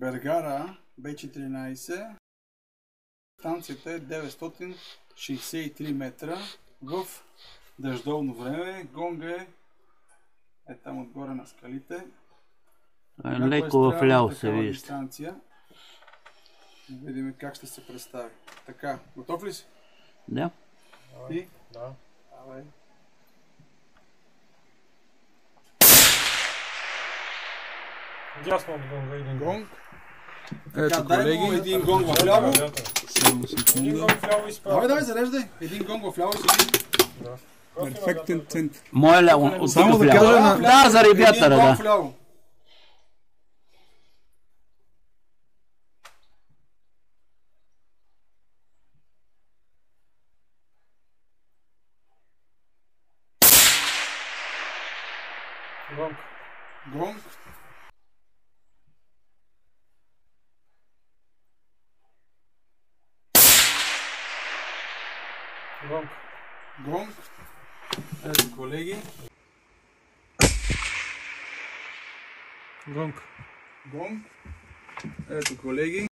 Бергара B14. Станцията е 963 метра в дъждовно време. Гонга е там отгоре на скалите. Леко в ляво се вижда. Да видим как ще се представи. Така, готов ли си? Да. Ти? Да. Давай. Дясно от гонга един Гонг. Ето, колеги, един гонг в ляво. Един гонг в ляво и справа. Давай, зареждай. Един гонг в ляво и седи. Перфектен център. Мое ляво. Само да кажа на... Да, за ребята, един гонг да. в ляво. Гонг. Гонг. Гонг. Гонг. Ето, колеги. Гонг. Гонг. Ето, колеги.